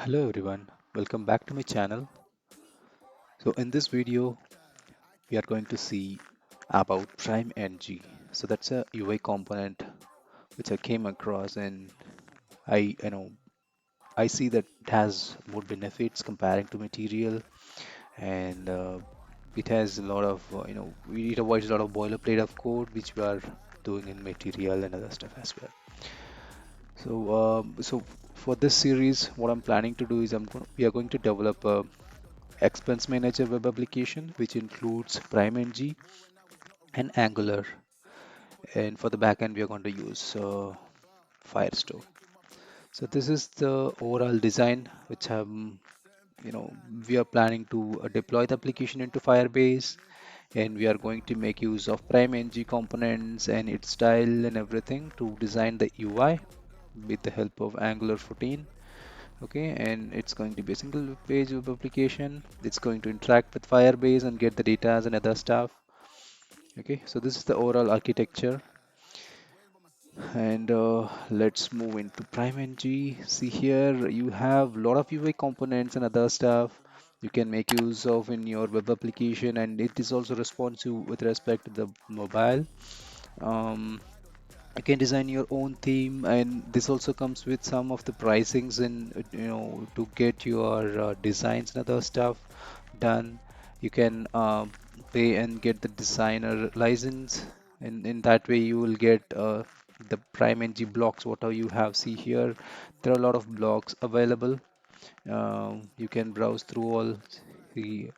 Hello everyone, welcome back to my channel. So in this video, we are going to see about PrimeNG. So that's a UI component which I came across, and I see that it has more benefits comparing to Material, and it has a lot of it avoids a lot of boilerplate of code which we are doing in Material and other stuff as well. So for this series, what I'm planning to do is we are going to develop a expense manager web application which includes PrimeNG and Angular, and for the backend we are going to use Firestore. So this is the overall design which we are planning to deploy the application into Firebase, and we are going to make use of PrimeNG components and its style and everything to design the UI with the help of Angular 14. Okay, and it's going to be a single page web application. It's going to interact with Firebase and get the data and other stuff. Okay, so this is the overall architecture, and let's move into PrimeNG. See here, you have a lot of UI components and other stuff you can make use of in your web application, and it is also responsive with respect to the mobile. Um, you can design your own theme, and this also comes with some of the pricings and to get your designs and other stuff done. You can pay and get the designer license, and in that way you will get the PrimeNG blocks whatever you have. See here, there are a lot of blocks available. You can browse through the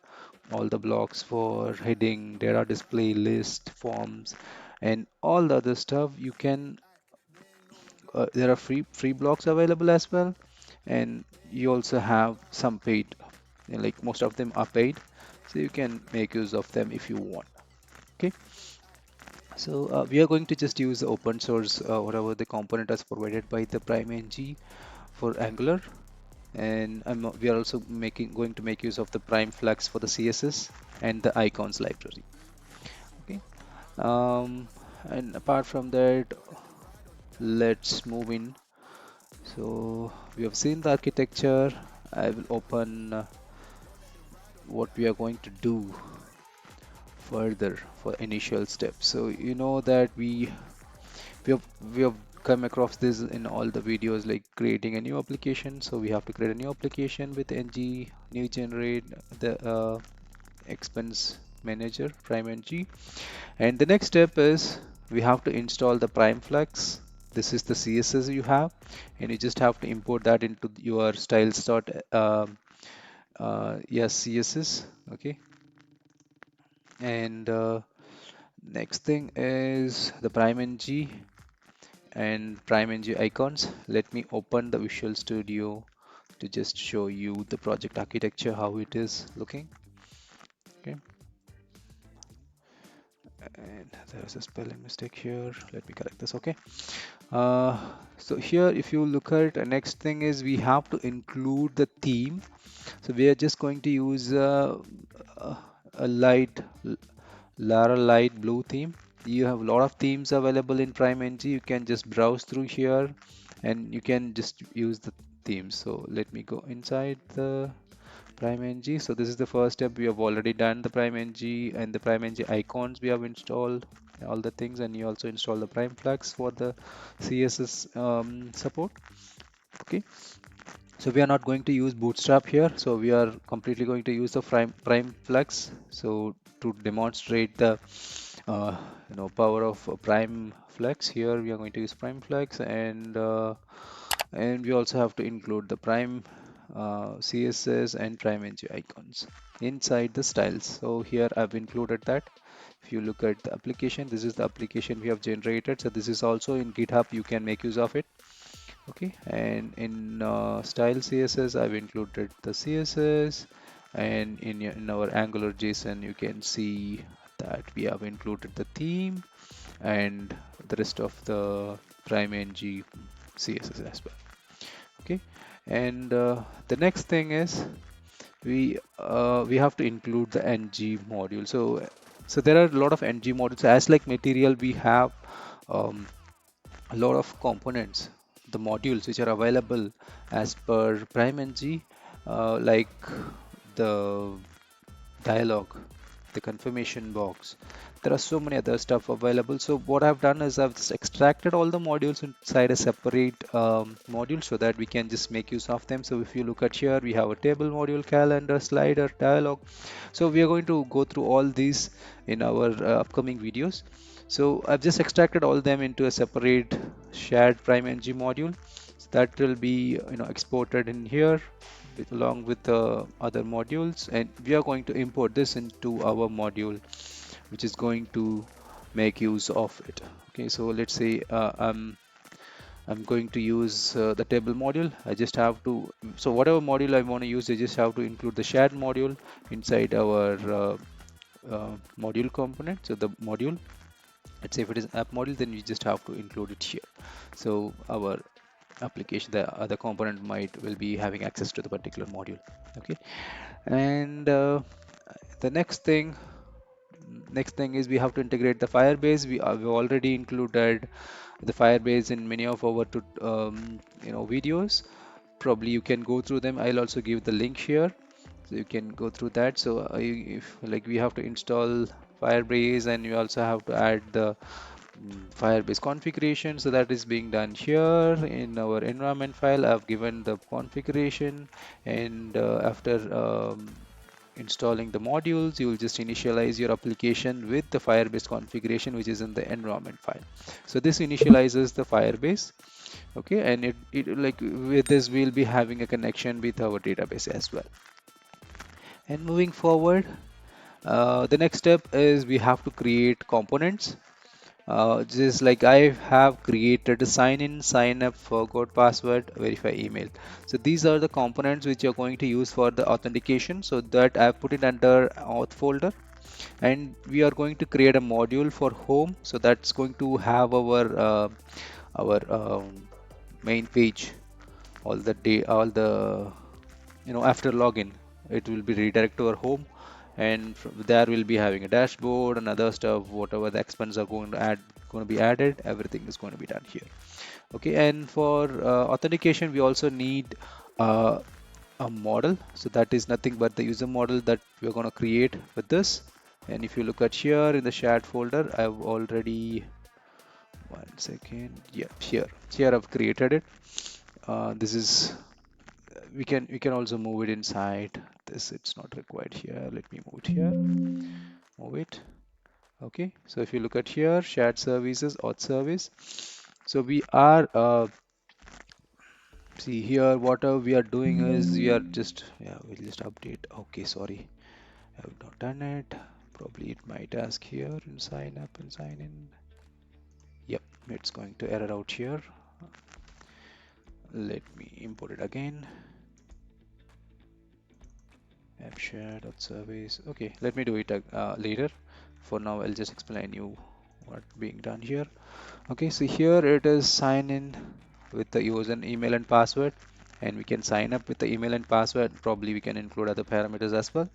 all the blocks for heading, data display, list, forms, and all the other stuff. You can there are free blocks available as well, and you also have some paid, like most of them are paid, so you can make use of them if you want. Okay, so we are going to just use the open source whatever the component is provided by the PrimeNG for Angular, and we are also going to make use of the PrimeFlex for the CSS and the icons library. Okay, and apart from that, let's move in. So we have seen the architecture. I will open what we are going to do further for initial steps. So you know that we have come across this in all the videos, like creating a new application. So we have to create a new application with ng new generate the expense manager PrimeNG, and the next step is we have to install the PrimeFlex. This is the CSS you have, and you just have to import that into your styles dot yes CSS. Okay, and next thing is the PrimeNG and PrimeNG icons. Let me open the Visual Studio to just show you the project architecture, how it is looking. Okay, and there's a spelling mistake here. Let me correct this. Okay. Uh, so here, if you look at the next thing is we have to include the theme. So we are just going to use a a light Lara light blue theme. You have a lot of themes available in PrimeNG. You can just browse through here and you can just use the themes. So let me go inside the PrimeNG. So this is the first step. We have already done the PrimeNG and the PrimeNG icons we have installed all the things, and you also install the PrimeFlex for the CSS support. Okay, so we are not going to use Bootstrap here, so we are completely going to use the PrimeFlex. So to demonstrate the uh, power of PrimeFlex, here we are going to use PrimeFlex, and we also have to include the Prime CSS and PrimeNG icons inside the styles. So here I've included that. If you look at the application, this is the application we have generated. So this is also in GitHub. You can make use of it. Okay, and in style CSS, I've included the CSS, and in our Angular JSON, you can see that we have included the theme and the rest of the PrimeNG CSS as well. Okay, and the next thing is we have to include the ng module. So there are a lot of ng modules. As like Material, we have um, a lot of components the modules which are available as per PrimeNG, like the dialog, the confirmation box. There are so many other stuff available. So what I've done is I've just extracted all the modules inside a separate module so that we can just make use of them. So if you look at here, we have a table module, calendar, slider, dialog. So we are going to go through all these in our upcoming videos. So I've just extracted all them into a separate shared PrimeNG module. So that will be exported in here along with the other modules, and we are going to import this into our module which is going to make use of it. Okay, so let's say I'm going to use the table module. I just have to, so whatever module I want to use, I just have to include the shared module inside our module component. So the module, let's say if it is app module, then we just have to include it here. So our application, the other component will be having access to the particular module. Okay, and the next thing is we have to integrate the Firebase. We've already included the Firebase in many of our videos. Probably you can go through them. I'll also give the link here, so you can go through that. So if like we have to install Firebase, and you also have to add the Firebase configuration. So that is being done here in our environment file. I've given the configuration, and after installing the modules, you will just initialize your application with the Firebase configuration, which is in the environment file. So this initializes the Firebase. Okay, and it like with this we'll be having a connection with our database as well. And moving forward, the next step is we have to create components. Just like I have created a sign in, sign up, forgot password, verify email. So these are the components which you're going to use for the authentication. So that I've put it under auth folder, and we are going to create a module for home. So that's going to have our main page, all the day, all the after login, it will be redirect to our home, and from there we'll be having a dashboard and other stuff. Whatever the expenses are going to be added, everything is going to be done here. Okay, and for authentication, we also need uh, a model. So that is nothing but the user model that we're going to create with this. And if you look at here in the shared folder, I've already, one second, yeah, here I've created it. This is, we can also move it inside this. It's not required here. Let me move it here, move it. Okay, so if you look at here, shared services, auth service. So we are see here, what we are doing is we are just, yeah, we'll just update. Okay, sorry, I have not done it. Probably it might ask here in sign up and sign in. Yep, it's going to error out here. Let me import it again. App share.service. Okay, let me do it later. For now, I'll just explain you what being done here. Okay, so here it is sign in with the user and email and password, and we can sign up with the email and password. Probably we can include other parameters as well,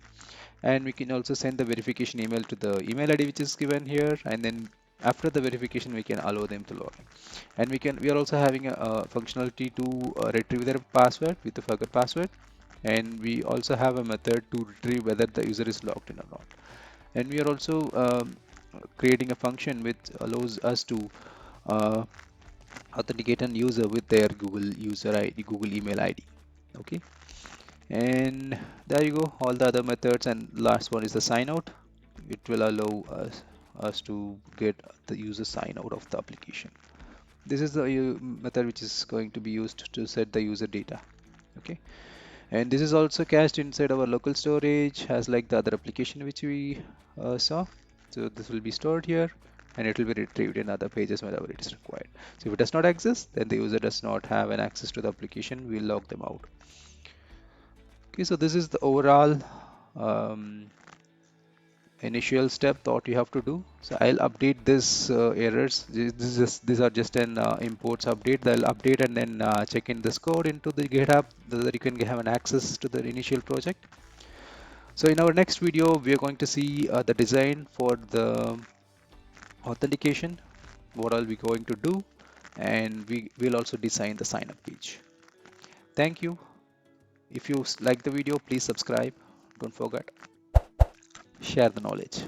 and we can also send the verification email to the email ID which is given here, and then after the verification we can allow them to log in. And we are also having a functionality to retrieve their password with the forgot password, and we also have a method to retrieve whether the user is logged in or not. And we are also creating a function which allows us to uh, authenticate an user with their Google user ID, Google email ID. Okay, and there you go, all the other methods. And last one is the sign out. It will allow us to get the user sign out of the application. This is the method which is going to be used to set the user data. Okay, and this is also cached inside our local storage as like the other application which we saw. So this will be stored here, and it will be retrieved in other pages whenever it is required. So if it does not exist, then the user does not have an access to the application. We'll log them out. Okay, so this is the overall um, initial step that you have to do. So I'll update this errors. These are just an imports update. I'll update and then check in this code into the GitHub so that you can have an access to the initial project. So in our next video, we are going to see the design for the authentication, what I'll be going to do, and we will also design the sign up page. Thank you. If you like the video, please subscribe. Don't forget, share the knowledge.